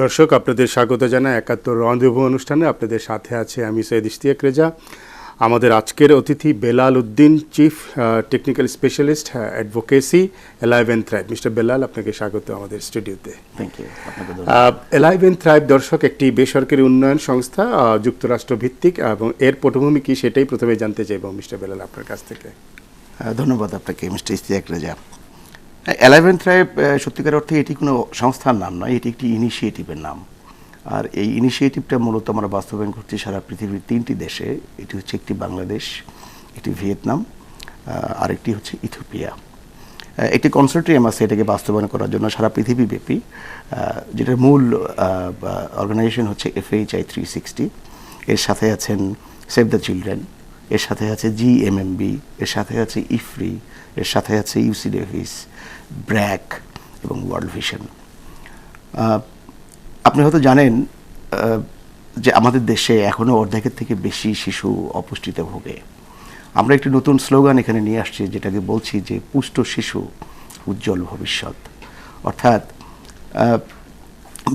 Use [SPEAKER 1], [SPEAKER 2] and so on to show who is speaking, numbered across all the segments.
[SPEAKER 1] দর্শক আপনাদের স্বাগত জানাই ৭১ রন্ধেভু অনুষ্ঠানে। আপনাদের সাথে আছে আমি সৈয়দ ইশতিয়াক রেজা। আমাদের আজকের অতিথি Belal Uddin, chief technical specialist advocacy alive and thrive. Mister Belal, আপনাকে স্বাগত আমাদের স্টুডিওতে।
[SPEAKER 2] Thank you.
[SPEAKER 1] Alive and thrive দর্শক একটি বেসরকারি উন্নয়ন সংস্থা, যুক্তরাষ্ট্র ভিত্তিক, এবং এর পটভূমি কি সেটাই প্রথমে জানতে চাইব মিস্টার বেলাল আপনার কাছ থেকে।
[SPEAKER 2] ধন্যবাদ আপনাকে mister Ishtiaq Reza. Alive and thrive সত্যিকার অর্থে এটি কোনো সংস্থার নাম নয়, এটি একটি ইনিশিয়েটিভের নাম। আর এই ইনিশিয়েটিভটা মূলত আমরা বাস্তবায়ন করছি সারা পৃথিবীর 3টি দেশে। এটি হচ্ছে একটি বাংলাদেশ, একটি ভিয়েতনাম, আরেকটি হচ্ছে ইথিওপিয়া। একটি কনসোর্টিয়াম আছে এটাকে বাস্তবায়ন করার জন্য সারা পৃথিবীব্যাপী, যেটার মূল অর্গানাইজেশন হচ্ছে FHI 360। এর সাথে আছেন সেভ দ্য চিলড্রেন, এর সাথে আছে GMMB, এর সাথে আছে ইফরি, এর সাথে আছে UC ডেভিস, ব্র্যাক এবং ওয়ার্ল্ড ভিশন। আপনি হয়তো জানেন যে আমাদের দেশে এখনও অর্ধেকের থেকে বেশি শিশু অপুষ্টিতে ভোগে। আমরা একটি নতুন স্লোগান এখানে নিয়ে আসছি, যেটাকে বলছি যে পুষ্ট শিশু উজ্জ্বল ভবিষ্যৎ। অর্থাৎ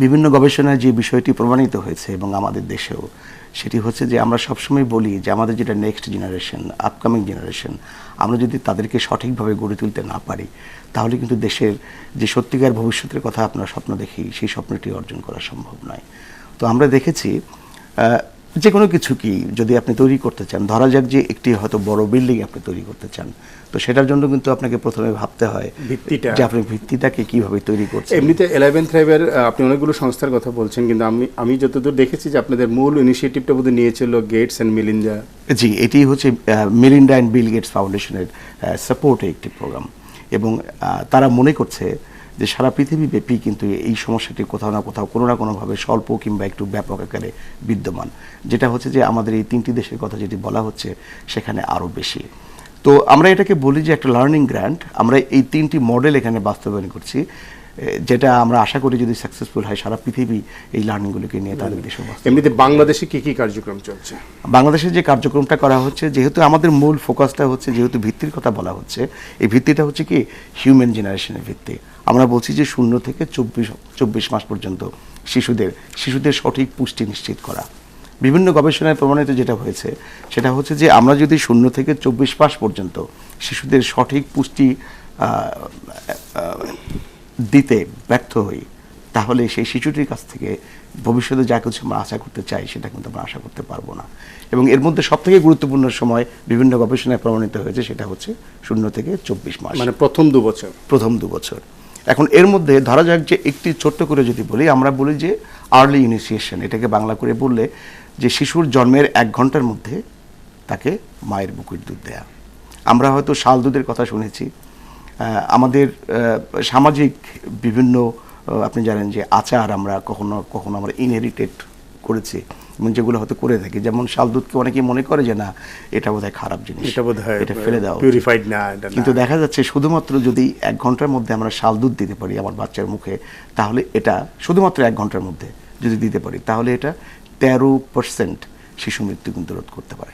[SPEAKER 2] বিভিন্ন গবেষণায় যে বিষয়টি প্রমাণিত হয়েছে এবং আমাদের দেশেও, সেটি হচ্ছে যে আমরা সবসময় বলি যে আমাদের যেটা নেক্সট জেনারেশন, আপকামিং জেনারেশন, আমরা যদি তাদেরকে সঠিকভাবে গড়ে তুলতে না পারি, তাহলে কিন্তু দেশের যে সত্যিকার ভবিষ্যতের কথা আপনারা স্বপ্ন দেখি, সেই স্বপ্নটি অর্জন করা সম্ভব নয়। তো আমরা দেখেছি যে কোনো কিছু কি যদি আপনি তৈরি করতে চান, ধরা যাক যে একটি হয়তো বড় বিল্ডিং আপনি তৈরি করতে চান, তো সেটার জন্য কিন্তু আপনাকে প্রথমে ভাবতে হয় ভিত্তিটা, যে আপনি ভিত্তিটাকে কিভাবে তৈরি করছেন।
[SPEAKER 1] এমনিতে এলাইভ এন্ড থ্রাইভের আপনি অনেকগুলো সংস্থার কথা বলছেন, কিন্তু আমি যতদূর দেখেছি যে আপনাদের মূল ইনিশিয়েটিভটা বোধহয় নিয়েছিল গেটস অ্যান্ড মিলিন্ডা।
[SPEAKER 2] জি, এটি হচ্ছে মেলিন্ডা অ্যান্ড বিল গেটস ফাউন্ডেশনের সাপোর্টে একটি প্রোগ্রাম, এবং তারা মনে করছে যে সারা পৃথিবীব্যাপী কিন্তু এই সমস্যাটি কোথাও না কোথাও কোনো না কোনোভাবে স্বল্প কিংবা একটু ব্যাপক আকারে বিদ্যমান, যেটা হচ্ছে যে আমাদের এই 3টি দেশের কথা যেটি বলা হচ্ছে সেখানে আরও বেশি। তো আমরা এটাকে বলি যে একটা লার্নিং গ্র্যান্ট। আমরা এই 3টি মডেল এখানে বাস্তবায়ন করছি, যেটা আমরা আশা করি যদি সাকসেসফুল হয় সারা পৃথিবী এই লার্নিংগুলোকে নিয়ে তাদের দেশে।
[SPEAKER 1] এমনিতে বাংলাদেশে কি কি কার্যক্রম চলছে?
[SPEAKER 2] বাংলাদেশে যে কার্যক্রমটা করা হচ্ছে, যেহেতু আমাদের মূল ফোকাসটা হচ্ছে, যেহেতু ভিত্তির কথা বলা হচ্ছে, এই ভিত্তিটা হচ্ছে কি হিউম্যান জেনারেশনের ভিত্তি। আমরা বলছি যে 0 থেকে 24 মাস পর্যন্ত শিশুদের সঠিক পুষ্টি নিশ্চিত করা। বিভিন্ন গবেষণায় প্রমাণিত যেটা হয়েছে সেটা হচ্ছে যে আমরা যদি 0 থেকে 24 মাস পর্যন্ত শিশুদের সঠিক পুষ্টি দিতে ব্যর্থ হই, তাহলে সেই শিশুটির কাছ থেকে ভবিষ্যতে যা কিছু আমরা আশা করতে চাই সেটা কিন্তু আমরা আশা করতে পারবো না। এবং এর মধ্যে সবথেকে গুরুত্বপূর্ণ সময় বিভিন্ন গবেষণায় প্রমাণিত হয়েছে, সেটা হচ্ছে 0 থেকে 24 মাস,
[SPEAKER 1] মানে প্রথম 2 বছর।
[SPEAKER 2] প্রথম 2 বছর। এখন এর মধ্যে ধরা যাক যে একটি ছোট্ট করে যদি বলি, আমরা বলি যে আর্লি ইনিশিয়েশন, এটাকে বাংলা করে বললে যে শিশুর জন্মের 1 ঘন্টার মধ্যে তাকে মায়ের বুকের দুধ দেয়া। আমরা হয়তো শাল দুধের কথা শুনেছি, আমাদের সামাজিক বিভিন্ন আপনি জানেন যে আচার আমরা কখনো কখনো আমরা ইনহেরিটেড করেছি, এবং যেগুলো হয়তো করে থাকি, যেমন শাল দুধকে অনেকেই মনে করে যে না এটা বোধহয় খারাপ জিনিস, এটা ফেলে দাও,
[SPEAKER 1] পিউরিফাইড না।
[SPEAKER 2] কিন্তু দেখা যাচ্ছে শুধুমাত্র যদি 1 ঘন্টার মধ্যে আমরা শাল দুধ দিতে পারি আমার বাচ্চার মুখে, তাহলে এটা শুধুমাত্র 1 ঘন্টার মধ্যে যদি দিতে পারি, তাহলে এটা 13% শিশু মৃত্যু কিন্তু রোধ করতে পারে।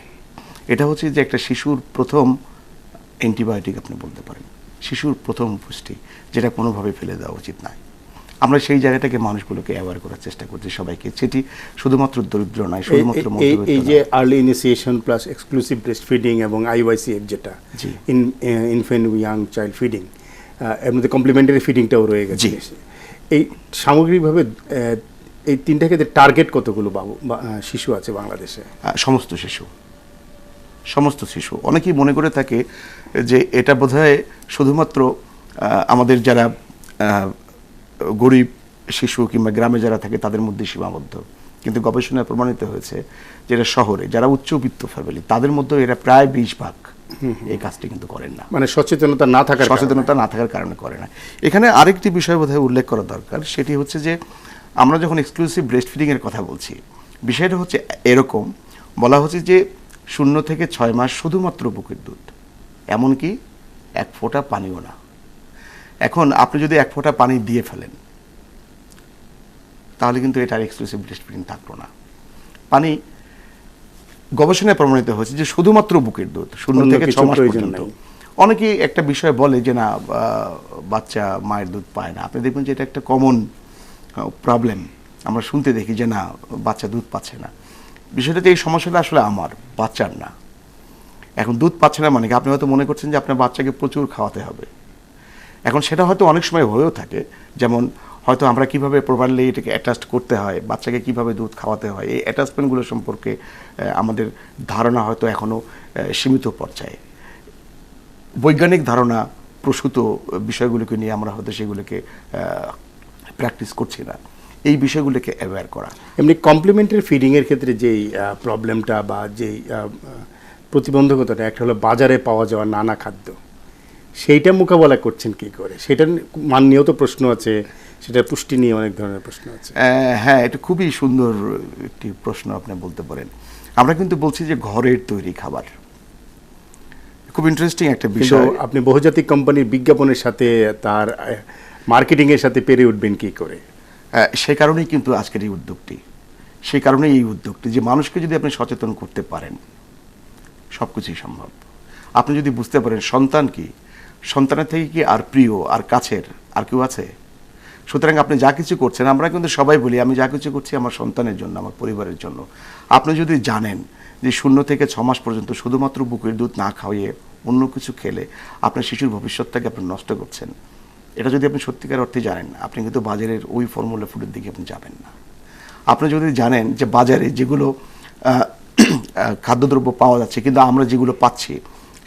[SPEAKER 2] এটা হচ্ছে যে একটা শিশুর প্রথম অ্যান্টিবায়োটিক আপনি বলতে পারেন, শিশুর প্রথম পুষ্টি, যেটা কোনোভাবে ফেলে দেওয়া উচিত নয়। আমরা সেই জায়গাটাকে মানুষগুলোকে অ্যাওয়ার করার চেষ্টা করছি সবাইকে, সেটি শুধুমাত্র দরিদ্র নয়, শুধুমাত্র মধ্যবিত্ত।
[SPEAKER 1] এই যে early initiation plus exclusive breast feeding এবং IYCF যেটা ইনফ্যান্ট ইয়াং চাইল্ড ফিডিং, এর মধ্যে কমপ্লিমেন্টারি ফিডিংটাও রয়ে গেছে। এই সামগ্রিকভাবে এই 3টা ক্ষেত্রে টার্গেট কতগুলো শিশু আছে বাংলাদেশে?
[SPEAKER 2] সমস্ত শিশু। অনেকেই মনে করে থাকে যে এটা বোধহয় শুধুমাত্র আমাদের যারা গরিব শিশু কিংবা গ্রামে যারা থাকে তাদের মধ্যে সীমাবদ্ধ, কিন্তু গবেষণায় প্রমাণিত হয়েছে যেটা শহরে যারা উচ্চবিত্ত ফ্যামিলি, তাদের মধ্যে এরা প্রায় 20% এই কাজটি কিন্তু করেন না,
[SPEAKER 1] মানে সচেতনতা না থাকার
[SPEAKER 2] কারণে করে না। এখানে আরেকটি বিষয় বোধহয় উল্লেখ করা দরকার, সেটি হচ্ছে যে আমরা যখন এক্সক্লুসিভ ব্রেস্ট ফিডিংয়ের কথা বলছি, বিষয়টা হচ্ছে এরকম, বলা হচ্ছে যে 0 থেকে 6 মাস শুধুমাত্র বুকের দুধ, এমনকি 1 ফোঁটা পানিও না। এখন আপনি যদি 1 ফোঁটা পানি দিয়ে ফেলেন, তাহলে কিন্তু এটার এক্সক্লুসিভ ব্রেস্ট ফিডিং থাকলো না। পানি গবেষণায় প্রমাণিত হয়েছে যে শুধুমাত্র বুকের দুধ 0 থেকে 6 মাস পর্যন্ত। অনেকেই একটা বিষয় বলে যে না বাচ্চা মায়ের দুধ পায় না, আপনি দেখবেন যে এটা একটা কমন প্রবলেম, আমরা শুনতে দেখি যে না, বাচ্চা দুধ পাচ্ছে না। বিষয়টাতে এই সমস্যাটা আসলে আমার, বাচ্চার না। এখন দুধ পাচ্ছে না মানে কি, আপনি হয়তো মনে করছেন যে আপনার বাচ্চাকে প্রচুর খাওয়াতে হবে। এখন সেটা হয়তো অনেক সময় হয়েও থাকে, যেমন হয়তো আমরা কিভাবে প্রপারলি এটাকে অ্যাটাচ করতে হয়, বাচ্চাকে কিভাবে দুধ খাওয়াতে হয়, এই অ্যাটাচমেন্টগুলো সম্পর্কে আমাদের ধারণা হয়তো এখনও সীমিত পর্যায়ে। বৈজ্ঞানিক ধারণা প্রসূত বিষয়গুলোকে নিয়ে আমরা হয়তো সেগুলোকে প্র্যাকটিস করছি না। এই বিষয়গুলোকে অ্যাওয়্যার করা।
[SPEAKER 1] এমনি কমপ্লিমেন্টারি ফিডিংয়ের ক্ষেত্রে যেই প্রবলেমটা বা যেই প্রতিবন্ধকতাটা, একটা হলো বাজারে পাওয়া যাওয়া নানা খাদ্য, সেইটা মোকাবেলা করছেন কি করে? সেটা মান নিয়েও তো প্রশ্ন আছে, সেটা পুষ্টি নিয়ে অনেক ধরনের প্রশ্ন আছে।
[SPEAKER 2] হ্যাঁ, এটা খুবই সুন্দর একটি প্রশ্ন আপনি বলতে পারেন। আমরা কিন্তু বলছি যে ঘরের তৈরি খাবার, খুব ইন্টারেস্টিং একটা বিষয়।
[SPEAKER 1] আপনি বহুজাতিক কোম্পানির বিজ্ঞাপনের সাথে তার মার্কেটিংয়ের সাথে পেরে উঠবেন কি করে?
[SPEAKER 2] সে কারণেই কিন্তু আজকের এই উদ্যোগটি, সেই কারণেই এই উদ্যোগটি যে মানুষকে যদি আপনি সচেতন করতে পারেন, সব কিছুই সম্ভব। আপনি যদি বুঝতে পারেন সন্তান কি, সন্তানের থেকে কি আর প্রিয় আর কাছের আর কেউ আছে? সুতরাং আপনি যা কিছু করছেন, আমরা কিন্তু সবাই বলি আমি যা কিছু করছি আমার সন্তানের জন্য, আমার পরিবারের জন্য। আপনি যদি জানেন যে 0 থেকে 6 মাস পর্যন্ত শুধুমাত্র বুকের দুধ না খাওয়িয়ে অন্য কিছু খেলে আপনার শিশুর ভবিষ্যৎটাকে আপনি নষ্ট করছেন, এটা যদি আপনি সত্যিকার অর্থে জানেন, আপনি কিন্তু বাজারের ওই ফর্মুলা ফুডের দিকে আপনি যাবেন না। আপনি যদি জানেন যে বাজারে যেগুলো খাদ্যদ্রব্য পাওয়া যাচ্ছে, কিন্তু আমরা যেগুলো পাচ্ছি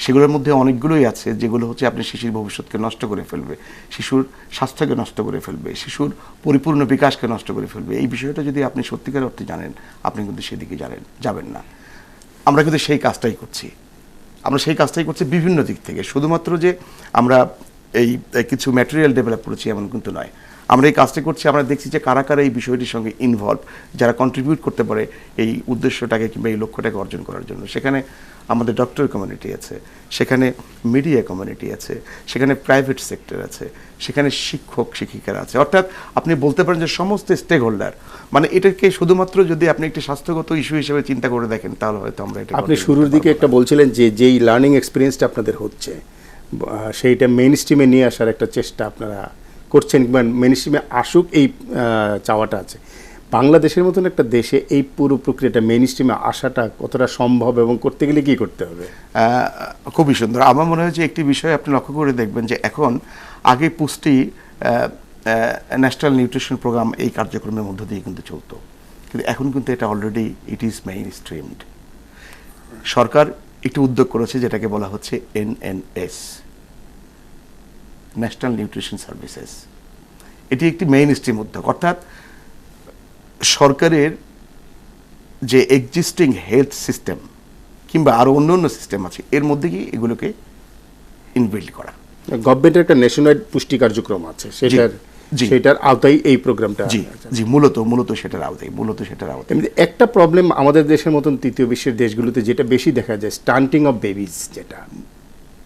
[SPEAKER 2] সেগুলোর মধ্যে অনেকগুলোই আছে যেগুলো হচ্ছে আপনি শিশুর ভবিষ্যৎকে নষ্ট করে ফেলবে, শিশুর স্বাস্থ্যকে নষ্ট করে ফেলবে, শিশুর পরিপূর্ণ বিকাশকে নষ্ট করে ফেলবে। এই বিষয়টা যদি আপনি সত্যিকার অর্থে জানেন, আপনি কিন্তু সেদিকে যাবেন না। আমরা কিন্তু সেই কাজটাই করছি, বিভিন্ন দিক থেকে। শুধুমাত্র যে আমরা এই কিছু ম্যাটেরিয়াল ডেভেলপ করেছি এমন কিন্তু নয়। আমরা এই কাজটা করছি, আমরা দেখছি যে কারা কারা এই বিষয়টির সঙ্গে ইনভলভ, যারা কন্ট্রিবিউট করতে পারে এই উদ্দেশ্যটাকে কিংবা এই লক্ষ্যটাকে অর্জন করার জন্য। সেখানে আমাদের ডক্টর কমিউনিটি আছে, সেখানে মিডিয়া কমিউনিটি আছে, সেখানে প্রাইভেট সেক্টর আছে, সেখানে শিক্ষক শিক্ষিকারা আছে। অর্থাৎ আপনি বলতে পারেন যে সমস্ত স্টেক হোল্ডার, মানে এটাকে শুধুমাত্র যদি আপনি একটি স্বাস্থ্যগত ইস্যু হিসেবে চিন্তা করে দেখেন, তাহলে হয়তো আমরা এটা।
[SPEAKER 1] আপনি শুরুর দিকে একটা বলছিলেন যে যেই লার্নিং এক্সপিরিয়েন্সটা আপনাদের হচ্ছে সেইটা মেইন স্ট্রিমে নিয়ে আসার একটা চেষ্টা আপনারা করছেন, কিংবা মেইন স্ট্রিমে আসুক এই চাওয়াটা আছে। বাংলাদেশের মতন একটা দেশে এই পুরো প্রক্রিয়াটা মেইন স্ট্রিমে আসাটা কতটা সম্ভব এবং করতে গেলে কী করতে হবে?
[SPEAKER 2] খুবই সুন্দর। আমার মনে হয় যে একটি বিষয় আপনি লক্ষ্য করে দেখবেন যে এখন আগে পুষ্টি ন্যাশনাল নিউট্রিশন প্রোগ্রাম এই কার্যক্রমের মধ্য দিয়ে কিন্তু চলতো, কিন্তু এখন কিন্তু এটা already it is main streamed. সরকার একটি উদ্যোগ করেছে যেটাকে বলা হচ্ছে NNS, ন্যাশনাল নিউট্রিশন সার্ভিসেস। এটি একটি মেইন স্ট্রিম উদ্যোগ, অর্থাৎ সরকারের যে এক্সিস্টিং হেলথ সিস্টেম কিংবা আরও অন্য সিস্টেম আছে এর মধ্যে কি এগুলোকে ইনবিল্ড করা।
[SPEAKER 1] গভর্নমেন্টের একটা ন্যাশনাল পুষ্টি কার্যক্রম আছে, সেটার আওতায় এই প্রোগ্রামটা।
[SPEAKER 2] জি, মূলত সেটার আওতায়,
[SPEAKER 1] একটা প্রবলেম আমাদের দেশের মতন তৃতীয় বিশ্বের দেশগুলোতে যেটা বেশি দেখা যায়, স্টান্টিং অফ বেবিজ, যেটা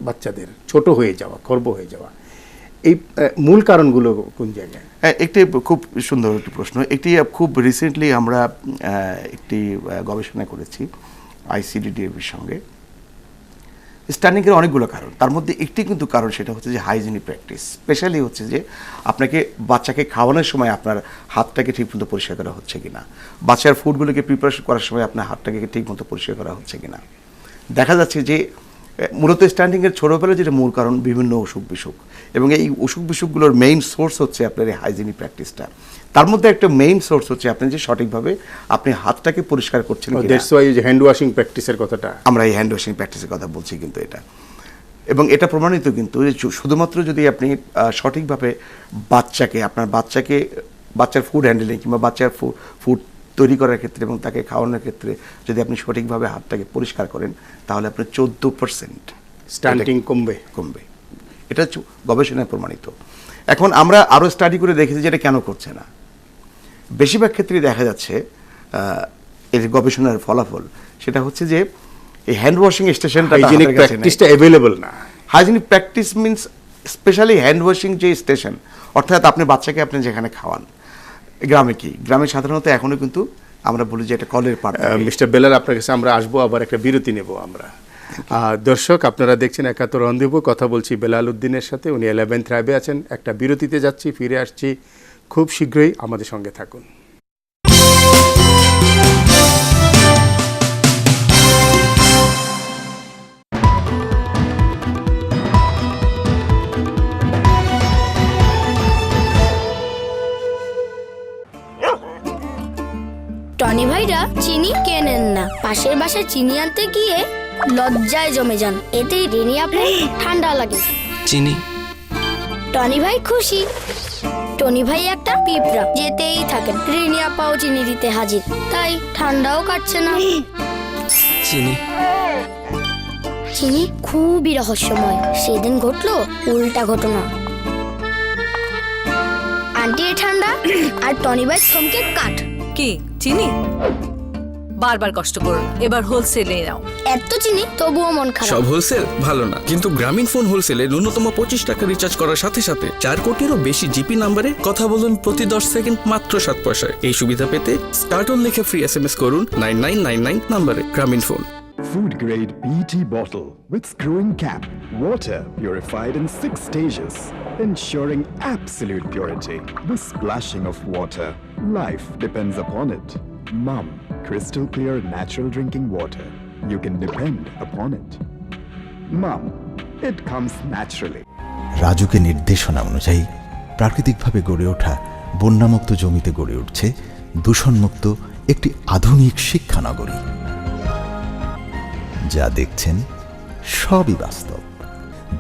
[SPEAKER 1] বাচ্চাদের ছোট হয়ে যাওয়া, খর্ব হয়ে যাওয়া, এই মূল কারণগুলো কোন জায়গায়?
[SPEAKER 2] একটি খুব সুন্দর একটি প্রশ্ন। একটি খুব রিসেন্টলি আমরা একটি গবেষণা করেছি ICDDF's সঙ্গে। স্টান্ডিংয়ের অনেকগুলো কারণ, তার মধ্যে একটি কিন্তু কারণ সেটা হচ্ছে যে হাইজিনিক প্র্যাকটিস। স্পেশালি হচ্ছে যে আপনাকে বাচ্চাকে খাওয়ানোর সময় আপনার হাতটাকে ঠিকমতো পরিষ্কার করা হচ্ছে কিনা, বাচ্চার ফুডগুলোকে প্রিপারেশন করার সময় আপনার হাতটাকে ঠিকমতো পরিষ্কার করা হচ্ছে কিনা। দেখা যাচ্ছে যে মূলত স্ট্যান্ডিংয়ের ছোটোবেলায় যেটা মূল কারণ বিভিন্ন অসুখ বিসুখ, এবং এই অসুখ বিসুখগুলোর মেইন সোর্স হচ্ছে আপনার এই হাইজিনিক প্র্যাকটিসটা। তার মধ্যে একটা মেইন সোর্স হচ্ছে আপনি যে সঠিকভাবে আপনি হাতটাকে পরিষ্কার করছেন।
[SPEAKER 1] হ্যান্ড ওয়াশিং প্র্যাকটিসের কথাটা
[SPEAKER 2] আমরা এই হ্যান্ড ওয়াশিং প্র্যাকটিসের কথা বলছি কিন্তু এটা, এবং এটা প্রমাণিত কিন্তু শুধুমাত্র যদি আপনি সঠিকভাবে বাচ্চার ফুড হ্যান্ডেলিং কিংবা বাচ্চার ফুড তৈরি করার ক্ষেত্রে এবং তাকে খাওয়ানোর ক্ষেত্রে যদি আপনি সঠিকভাবে হাতটাকে পরিষ্কার করেন, তাহলে আপনার 14%
[SPEAKER 1] স্টান্টিং কমবে।
[SPEAKER 2] এটা গবেষণায় প্রমাণিত। এখন আমরা আরও স্টাডি করে দেখেছি যে এটা কেন করছে না। বেশিরভাগ ক্ষেত্রেই দেখা যাচ্ছে এর গবেষণার ফলাফল সেটা হচ্ছে যে এই হ্যান্ড ওয়াশিং স্টেশনটা,
[SPEAKER 1] হাইজিনিক প্র্যাকটিসটা অ্যাভেলেবল না।
[SPEAKER 2] Hygienic practice means specially hand washing যে স্টেশন, অর্থাৎ আপনি বাচ্চাকে আপনি যেখানে খাওয়ান, গ্রামে সাধারণত এখনও কিন্তু আমরা বলি যে এটা কলের পাড়।
[SPEAKER 1] মিস্টার বেলাল, আপনার কাছে আমরা আসবো, আবার একটা বিরতি নেব আমরা। দর্শক, আপনারা দেখছেন একাত্তর রন্ধেবু, কথা বলছি বেলাল উদ্দিনের সাথে। উনি 11th রাবে আছেন। একটা বিরতিতে যাচ্ছি, ফিরে আসছি খুব শীঘ্রই, আমাদের সঙ্গে থাকুন।
[SPEAKER 3] টনি ভাইরা চিনি কেনেন না, পাশের বাসায় চিনি আনতে গিয়ে লজ্জায় জমে যান, এতেই রেনি আপু ঠান্ডা লাগে।
[SPEAKER 4] চিনি
[SPEAKER 3] টনি ভাই খুশি। টনি ভাই একটা পিঁপড়া, যেতেই থাকেন, রেনি আপাও চিনি দিতে হাজির, তাই ঠান্ডাও কাটছে না।
[SPEAKER 4] চিনি
[SPEAKER 3] চিনি খুবই রহস্যময়। সেদিন ঘটলো উল্টা ঘটনা। আন্টি ঠান্ডা আর টনি ভাই থমকে কাঠ।
[SPEAKER 5] কি চিনি? বারবার কষ্ট করো, এবার হোলসেলে নাও।
[SPEAKER 3] এত চিনি তবুও মন খারাপ।
[SPEAKER 4] সব হোলসেল ভালো না, কিন্তু গ্রামীণ ফোন হোলসেলে ন্যূনতম 25 টাকা রিচার্জ করার সাথে সাথে 4 কোটিরও বেশি জিপি নাম্বারে কথা বলুন প্রতি 10 সেকেন্ড মাত্র 7 পয়সায়। এই সুবিধা পেতে স্টার্টন লিখে ফ্রি SMS করুন 9999 নাম্বারে। গ্রামীণ phone.
[SPEAKER 6] Food grade PET bottle with screwing cap. Water purified in 6 stages, ensuring absolute purity. The splashing of water, life depends upon it. Mum, crystal clear natural drinking water. You can depend upon it. Mum, it comes naturally.
[SPEAKER 7] রাজুকে নির্দেশনা অনুযায়ী প্রাকৃতিকভাবে গড়ে ওঠা বন্যামুক্ত জমিতে গড়ে উঠছে দূষণমুক্ত একটি আধুনিক শিক্ষানগরী। যা দেখছেন সবই বাস্তব,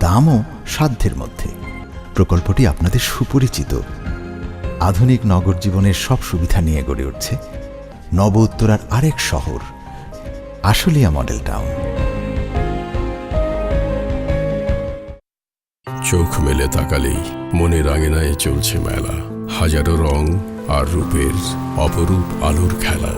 [SPEAKER 7] দামও সাধ্যের মধ্যে। প্রকল্পটি আপনাদের সুপরিচিত। আধুনিক নগর জীবনের সব সুবিধা নিয়ে গড়ে উঠছে নব উত্তরার আরেক শহর, আশুলিয়া মডেল টাউন।
[SPEAKER 8] চোখ মেলে তাকালেই মনের আঙিনায় চলছে মেলা, হাজারো রং আর রূপের অপরূপ আলোর খেলা।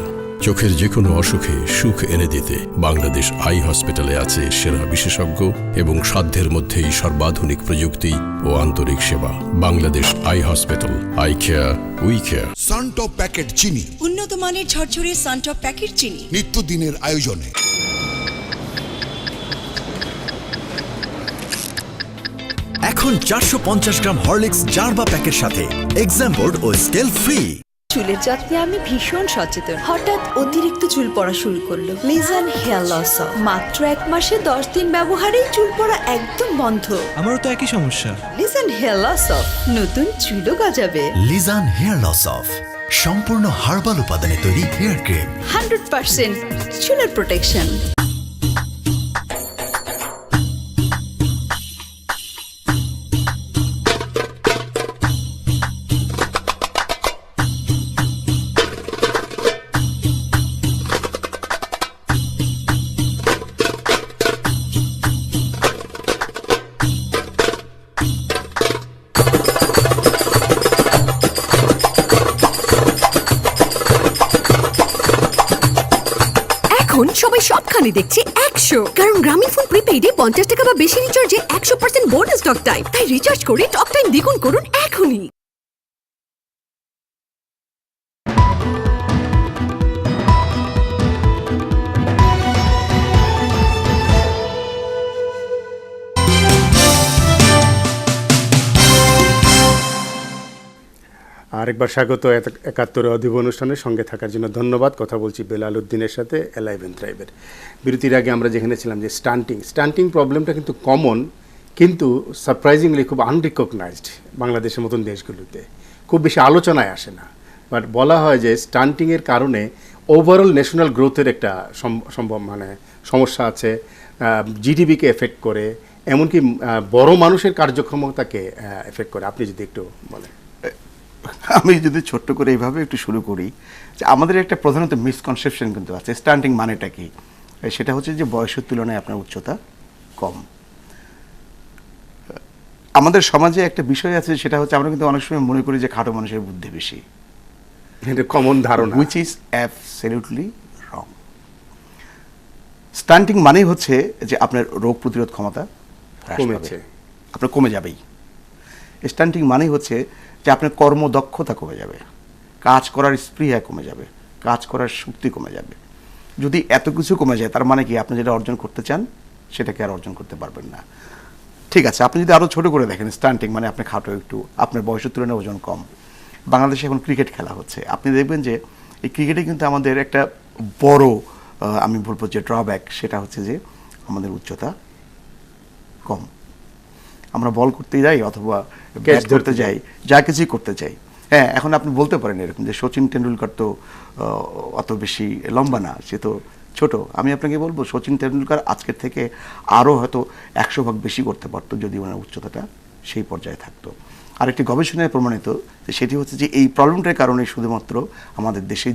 [SPEAKER 8] চোখের যে কোনো অসুখে সুখ এনে দিতে বাংলাদেশ আই হসপিটালে আছে সেরা বিশেষজ্ঞ এবং সাধ্যের মধ্যেই সর্বাধুনিক প্রযুক্তি ও আন্তরিক সেবা। Bangladesh eye hospital, eye care we care.
[SPEAKER 9] Suntop packet চিনি,
[SPEAKER 10] উন্নত মানের ঝরঝরে সানটপ প্যাকেট চিনি,
[SPEAKER 9] নিত্যদিনের আয়োজনে।
[SPEAKER 11] এখন 450 গ্রাম হরলিক্স জার বা প্যাকের সাথে এক্সাম বোর্ড ও স্কেল ফ্রি।
[SPEAKER 10] চুলের যত্নে আমি ভীষণ সচেতন। হঠাৎ অতিরিক্ত চুল পড়া শুরু করলো। লিজান হেয়ার লস অফ মাত্র 1 মাসে 10 দিন ব্যবহারেই চুল পড়া একদম বন্ধ।
[SPEAKER 11] আমারও তো একই সমস্যা।
[SPEAKER 10] লিজান হেয়ার লস অফ, নতুন চুলও গজাবে।
[SPEAKER 11] লিজান হেয়ার লস অফ সম্পূর্ণ হার্বাল উপাদানে তৈরি হেয়ার ক্রিম,
[SPEAKER 10] 100% চুলের প্রোটেকশন।
[SPEAKER 5] এখন সবাই সবখানে দেখছে 100, কারণ গ্রামীণ ফোন প্রিপেইডে 50 টাকা বা বেশি রিচার্জে 100% বোনাস টক টাইম। তাই রিচার্জ করে টক টাইম দ্বিগুণ করুন এখনই।
[SPEAKER 1] আরেকবার স্বাগত 71 অধিব অনুষ্ঠানের সঙ্গে থাকার জন্য ধন্যবাদ। কথা বলছি বেলাল উদ্দিনের সাথে অ্যালাইভ এন্ড থ্রাইভের। বিরতির আগে আমরা যেখানে ছিলাম যে স্টান্টিং প্রবলেমটা কিন্তু কমন, কিন্তু সারপ্রাইজিংলি খুব আনরিকগনাইজড বাংলাদেশের মতন দেশগুলোতে, খুব বেশি আলোচনায় আসে না। বাট বলা হয় যে স্টান্টিংয়ের কারণে ওভারঅল ন্যাশনাল গ্রোথের একটা সমস্যা আছে, জিডিপিকে এফেক্ট করে, এমনকি বড় মানুষের কার্যক্ষমতাকে এফেক্ট করে। আপনি যদি একটু বলেন।
[SPEAKER 2] আমি যদি ছোট্ট করে এইভাবে একটু শুরু করি, যে আমাদের একটা প্রধানত মিসকনসেপশন কিন্তু আছে। স্টান্টিং মানেটা কি? সেটা হচ্ছে যে বয়সের তুলনায় আপনার উচ্চতা কম। আমাদের সমাজে একটা বিষয় আছে, সেটা হচ্ছে আমরা কিন্তু অনেক সময় মনে করি যে খাটো মানুষের বুদ্ধি বেশি।
[SPEAKER 1] এটা কমন ধারণা,
[SPEAKER 2] হুইচ ইজ অ্যাবসলিউটলি রং। স্টান্টিং মানেই হচ্ছে যে আপনার রোগ প্রতিরোধ ক্ষমতা কমেছে, আপনার কমে যাবেই। স্টান্টিং মানেই হচ্ছে যে আপনার কর্মদক্ষতা কমে যাবে, কাজ করার স্পৃহা কমে যাবে, কাজ করার শক্তি কমে যাবে। যদি এত কিছু কমে যায়, তার মানে কি আপনি যেটা অর্জন করতে চান সেটাকে আর অর্জন করতে পারবেন না। ঠিক আছে, আপনি যদি আরও ছোটো করে দেখেন, স্টান্টিং মানে আপনি খাটো একটু, আপনার বয়সের তুলনায় ওজন কম। বাংলাদেশে এখন ক্রিকেট খেলা হচ্ছে, আপনি দেখবেন যে এই ক্রিকেটে কিন্তু আমাদের একটা বড় আমি বলবো যে ড্রব্যাক, সেটা হচ্ছে যে আমাদের উচ্চতা কম। আমরা বল করতে যাই অথবা ব্যাট ধরতে যাই, যা কিছুই করতে চাই, হ্যাঁ, এখন আপনি বলতে পারেন এরকম যে সচিন টেন্ডুলকার তো অত বেশি লম্বা না, সে তো ছোট। আমি আপনাকে বলবো সচিন টেন্ডুলকার আজকের থেকে আরও হয়তো 100 ভাগ বেশি করতে পারতো যদি ওনার উচ্চতাটা সেই পর্যায়ে থাকতো। আর একটি গবেষণায় প্রমাণিত যে সেটি হচ্ছে যে এই প্রবলেমটার কারণে শুধুমাত্র আমাদের দেশে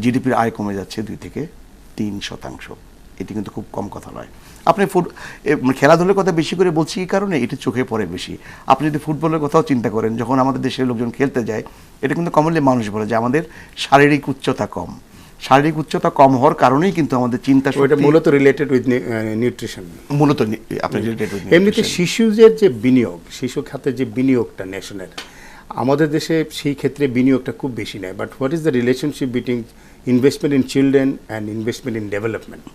[SPEAKER 2] জিডিপির আয় কমে যাচ্ছে 2 থেকে 3%। এটি কিন্তু খুব কম কথা নয়। আপনি খেলাধুলার কথা বেশি করে বলছি এই কারণে এটি চোখে পড়ে বেশি। আপনি যদি ফুটবলের কথাও চিন্তা করেন, যখন আমাদের দেশের লোকজন খেলতে যায়, এটা কিন্তু কমনলি মানুষ বলে যে আমাদের শারীরিক উচ্চতা কম। শারীরিক উচ্চতা কম হওয়ার কারণেই কিন্তু আমাদের চিন্তা
[SPEAKER 1] শক্তি মূলত রিলেটেড উইথ নিউট্রিশন,
[SPEAKER 2] মূলত আপনি রিলেটেড উইথ
[SPEAKER 1] এমনিতে শিশুদের যে বিনিয়োগ, শিশু খাতে যে বিনিয়োগটা নেশনের, আমাদের দেশে সেই ক্ষেত্রে বিনিয়োগটা খুব বেশি নেয়। But what is the relationship between investment in children and investment in development?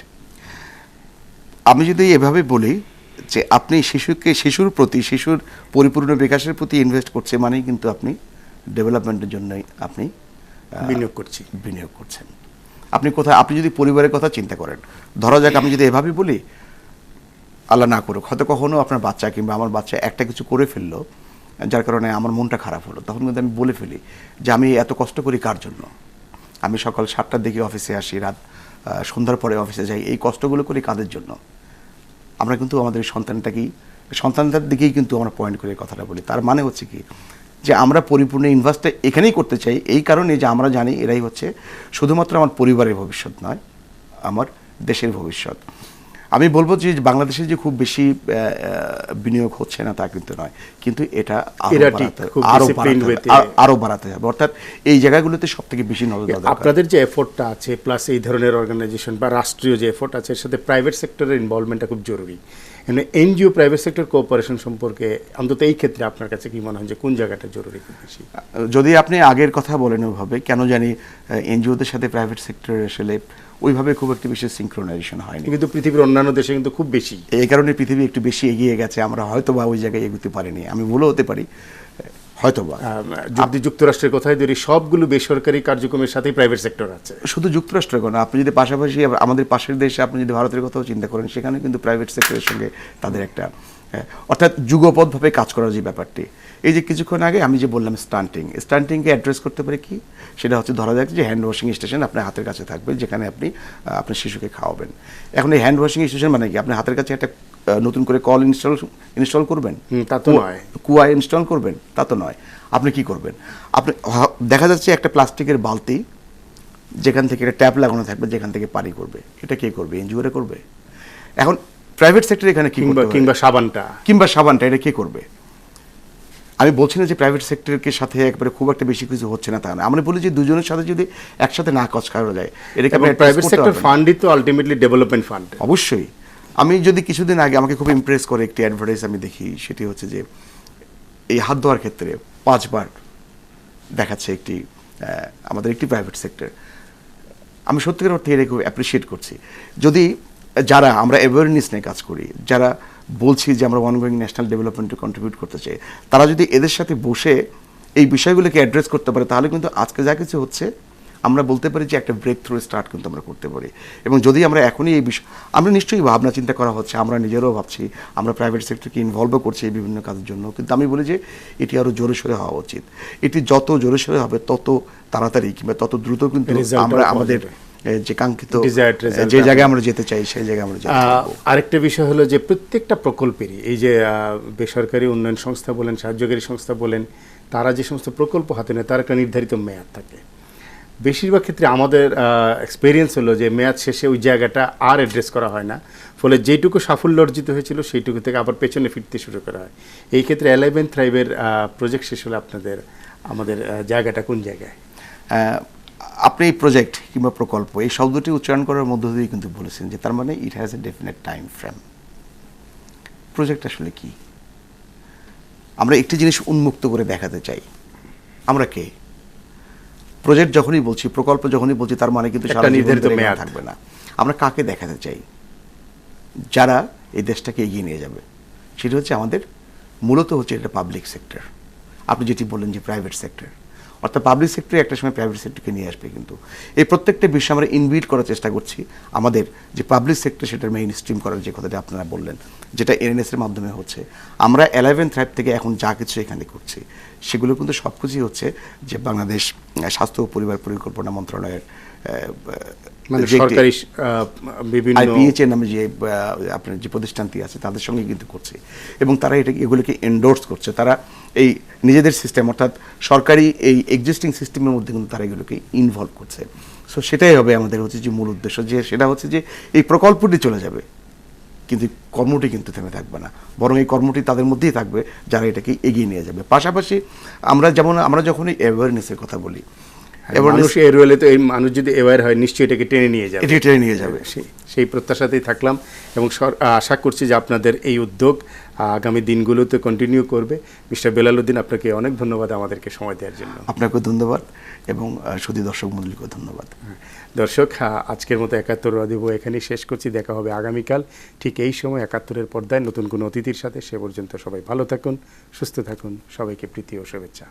[SPEAKER 2] আমি যদি এভাবে বলি যে আপনি শিশুর প্রতি, শিশুর পরিপূর্ণ বিকাশের প্রতি ইনভেস্ট করছে মানেই কিন্তু আপনি ডেভেলপমেন্টের জন্যই আপনি বিনিয়োগ করছেন। আপনি যদি পরিবারের কথা চিন্তা করেন, ধরা যাক আমি যদি এভাবে বলি, আল্লাহ না করুক হয়তো কখনো আপনার বাচ্চা কিংবা আমার বাচ্চা একটা কিছু করে ফেললো যার কারণে আমার মনটা খারাপ হলো, তখন কিন্তু আমি বলে ফেলি যে আমি এত কষ্ট করি কার জন্য? আমি সকাল 7টার দিকে অফিসে আসি, রাত সন্ধ্যার পরে অফিসে যাই, এই কষ্টগুলো করি কাদের জন্য? আমরা কিন্তু আমাদের সন্তানদের দিকেই কিন্তু আমরা পয়েন্ট করে কথাটা বলি। তার মানে হচ্ছে কি যে আমরা পরিপূর্ণ ইনভেস্টটা এখানেই করতে চাই, এই কারণে যে আমরা জানি এরাই হচ্ছে শুধুমাত্র আমার পরিবারের ভবিষ্যৎ নয়, আমার দেশের ভবিষ্যৎ। আমি বলবো যে বাংলাদেশে যে খুব বেশি বিনিয়োগ হচ্ছে না তা কিন্তু নয়, কিন্তু এটা আরো বাড়াতে হবে। অর্থাৎ এই জায়গাগুলোতে সব থেকে বেশি নজর দেওয়া দরকার।
[SPEAKER 1] আপনাদের যে এফোর্টটা আছে প্লাস এই ধরনের অর্গানাইজেশন বা রাষ্ট্রীয় যে এফোর্ট আছে এর সাথে প্রাইভেট সেক্টরের ইনভলভমেন্টটা খুব জরুরি। মানে এনজিও প্রাইভেট সেক্টর কোঅপারেশন সম্পর্কে অন্তত এই ক্ষেত্রে আপনার কাছে কি মনে হয় যে কোন জায়গাটা জরুরি খুব বেশি?
[SPEAKER 2] যদি আপনি আগের কথা বলেন ওইভাবে, কেন জানি এনজিওদের সাথে প্রাইভেট সেক্টরের আসলে ওইভাবে খুব একটু বেশি সিনক্রোনাইজেশন হয়নি,
[SPEAKER 1] কিন্তু পৃথিবীর অন্যান্য দেশে কিন্তু খুব বেশি।
[SPEAKER 2] এই কারণে পৃথিবী একটু বেশি এগিয়ে গেছে, আমরা হয়তো বা ওই জায়গায় এগোতে পারিনি। আমি ভুলও হতে পারি, হয়তো বা।
[SPEAKER 1] যদি যুক্তরাষ্ট্রের কথাই ধরি, সবগুলো বেসরকারি কার্যক্রমের সাথেই প্রাইভেট সেক্টর আছে।
[SPEAKER 2] শুধু যুক্তরাষ্ট্রের কোনো, আপনি যদি পাশাপাশি আমাদের পাশের দেশে আপনি যদি ভারতের কথাও চিন্তা করেন, সেখানে কিন্তু প্রাইভেট সেক্টরের সঙ্গে তাদের একটা অর্থাৎ যুগপৎভাবে কাজ করার যে ব্যাপারটি, এই যে কিছুক্ষণ আগে আমি যে বললাম স্টান্টিংকে অ্যাড্রেস করতে পারে কি, সেটা হচ্ছে ধরা যাক যে হ্যান্ড ওয়াশিং স্টেশন আপনার হাতের কাছে থাকবে যেখানে আপনি আপনার শিশুকে খাওয়াবেন। এখন এই হ্যান্ড ওয়াশিং স্টেশন মানে কি আপনি হাতের কাছে একটা নতুন করে কল ইনস্টল করবেন?
[SPEAKER 1] তা তো নয়।
[SPEAKER 2] কুয়া ইনস্টল করবেন? তা তো নয়। আপনি কি করবেন? আপনি দেখা যাচ্ছে একটা প্লাস্টিকের বালতি যেখান থেকে একটা ট্যাপ লাগানো থাকবে যেখান থেকে পানি করবে, এটা কে করবে? এনজিওরা করবে। এখন প্রাইভেট সেক্টর এখানে
[SPEAKER 1] কিংবা সাবানটা এটা কে করবে?
[SPEAKER 2] আমি বলছি না যে প্রাইভেট সেক্টরের সাথে একবারে খুব একটা বেশি কিছু হচ্ছে না তা না, আমরা বলি যে দুজনের সাথে যদি একসাথে না কাজ করা যায়, এটাকে
[SPEAKER 1] প্রাইভেট সেক্টর ফান্ডই তো আলটিমেটলি ডেভেলপমেন্ট ফান্ড।
[SPEAKER 2] অবশ্যই। আমি যদি কিছুদিন আগে আমাকে খুব ইমপ্রেস করে একটি অ্যাডভার্টাইজ আমি দেখি, সেটি হচ্ছে যে এই হাত ধোয়ার ক্ষেত্রে 5 বার দেখাচ্ছে আমাদের একটি প্রাইভেট সেক্টর। আমি সত্যিকার অর্থে এটা খুব অ্যাপ্রিসিয়েট করছি। যদি যারা আমরা অ্যাওয়ারনেস নিয়ে কাজ করি, যারা বলছি যে আমরা অনগোয়িং ন্যাশনাল ডেভেলপমেন্টে কন্ট্রিবিউট করতে চাই, তারা যদি এদের সাথে বসে এই বিষয়গুলোকে অ্যাড্রেস করতে পারে, তাহলে কিন্তু আজকে যা কিছু হচ্ছে আমরা বলতে পারি যে একটা ব্রেক থ্রু স্টার্ট কিন্তু আমরা করতে পারি। এবং যদি আমরা এখনই এই বিষয়, আমরা নিশ্চয়ই ভাবনা চিন্তা করা হচ্ছে, আমরা নিজেরাও ভাবছি, আমরা প্রাইভেট সেক্টরকে ইনভলভও করছি এই বিভিন্ন কাজের জন্য, কিন্তু আমি বলি যে এটি আরও জোরে সোরে হওয়া উচিত। এটি যত জোরে সোরে হবে তত তাড়াতাড়ি কিংবা তত দ্রুত কিন্তু আমরা আমাদের যে কাঙ্ক্ষিত যে জায়গায় আমরা যেতে চাই সেই জায়গায় আমরা যেতে পারবো।
[SPEAKER 1] আরেকটা বিষয় হলো যে প্রত্যেকটা প্রকল্পেরই এই যে বেসরকারি উন্নয়ন সংস্থা বলেন, সাহায্যকারী সংস্থা বলেন, তারা যে সমস্ত প্রকল্প হাতে নেয় তার একটা নির্ধারিত মেয়াদ থাকে। বেশিরভাগ ক্ষেত্রে আমাদের এক্সপেরিয়েন্স হলো যে মেয়াদ শেষে ওই জায়গাটা আর অ্যাড্রেস করা হয় না, ফলে যেটুকু সাফল্য অর্জিত হয়েছিল সেইটুকু থেকে আবার পেছনে ফিরতে শুরু করা হয়। এই ক্ষেত্রে অ্যালাইভ এন্ড থ্রাইভের প্রজেক্ট শেষ হলে আমাদের জায়গাটা কোন জায়গায়?
[SPEAKER 2] আপনি এই প্রজেক্ট কিংবা প্রকল্প এই শব্দটি উচ্চারণ করার মধ্য দিয়ে কিন্তু বলেছেন যে তার মানে it has a definite time frame. Project আসলে কি? আমরা একটি জিনিস উন্মুক্ত করে দেখাতে চাই। আমরা কে? প্রজেক্ট যখনই বলছি, প্রকল্প যখনই বলছি, তার মানে কিন্তু সারা নির্ধারিত মেয়াদ থাকবে না। আমরা কাকে দেখাতে চাই? যারা এই দেশটাকে এগিয়ে নিয়ে যাবে, সেটা হচ্ছে আমাদের মূলত হচ্ছে এটা পাবলিক সেক্টর। আপনি যেটি বললেন যে প্রাইভেট সেক্টর, অর্থাৎ পাবলিক সেক্টরে একটা সময় প্রাইভেট সেক্টরকে নিয়ে আসবে। কিন্তু এই প্রত্যেকটা বিষয় আমরা ইনবিল্ড করার চেষ্টা করছি, আমাদের যে পাবলিক সেক্টর সেটার মেইন স্ট্রিম করার যে কথাটা আপনারা বললেন, যেটা এনএনএস এর মাধ্যমে হচ্ছে। আমরা 11th থ্রাইভ থেকে এখন যা কিছু এখানে করছি সেগুলো কিন্তু সব কিছুই হচ্ছে যে বাংলাদেশ স্বাস্থ্য ও পরিবার পরিকল্পনা মন্ত্রণালয়ের
[SPEAKER 1] মানে সরকারি বিভিন্ন
[SPEAKER 2] আইপিএইচ এর নামে যে আপনার যে প্রতিষ্ঠানটি আছে তাদের সঙ্গে কিন্তু করছে, এবং তারা এগুলোকে এন্ডোর্স করছে। তারা এই নিজেদের সিস্টেম অর্থাৎ সরকারি এই এক্সিস্টিং সিস্টেমের মধ্যে কিন্তু তারা এগুলোকে ইনভলভ করছে। সো সেটাই হবে আমাদের হচ্ছে যে মূল উদ্দেশ্য, যে সেটা হচ্ছে যে এই প্রকল্পটি চলে যাবে কিন্তু কর্মটি কিন্তু থেমে থাকবে না, বরং এই কর্মটি তাদের মধ্যেই থাকবে যারা এটাকে এগিয়ে নিয়ে যাবে। পাশাপাশি আমরা যখন এই অ্যাওয়ারনেসের কথা বলি,
[SPEAKER 1] মানুষ এর রোলে তো এই মানুষ যদি অ্যাওয়্যার হয় নিশ্চয়ই এটাকে টেনে নিয়ে যাবে, সেই প্রত্যাশাতেই থাকলাম এবং আশা করছি যে আপনাদের এই উদ্যোগ আগামী দিনগুলোতে কন্টিনিউ করবে। মিস্টার বেলালউদ্দিন, আপনাকে অনেক ধন্যবাদ আমাদেরকে সময় দেওয়ার জন্য।
[SPEAKER 2] আপনাকেও ধন্যবাদ এবং শুধু দর্শক মণ্ডলীকেও ধন্যবাদ।
[SPEAKER 1] দর্শক, আজকের মতো ৭১ রাদিবো এখানেই শেষ করছি। দেখা হবে আগামীকাল ঠিক এই সময় ৭১-এর পর্দায় নতুন কোনো অতিথির সাথে। সে পর্যন্ত সবাই ভালো থাকুন, সুস্থ থাকুন, সবাইকে প্রীতি ও শুভেচ্ছা।